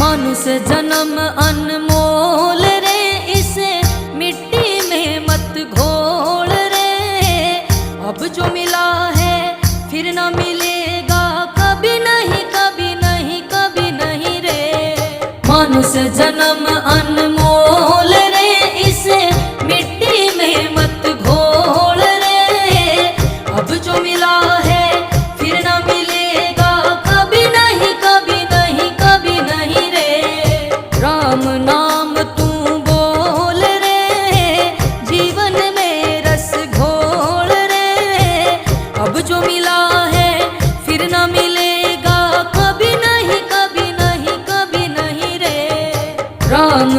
मनुष्य जन्म अनमोल रे, इसे मिट्टी में मत घोल रे। अब जो मिला है फिर न मिलेगा, कभी नहीं कभी नहीं कभी नहीं रे। मनुष्य जन्म अनमोल रे, इसे मिट्टी में मत घोल रे। अब जो मिला है फिर न मिलेगा, कभी नहीं कभी नहीं कभी नहीं रे। राम नाम तू बोल रे, जीवन में रस घोल रे। अब जो मिला है फिर न मिलेगा, कभी नहीं कभी नहीं कभी नहीं रे। राम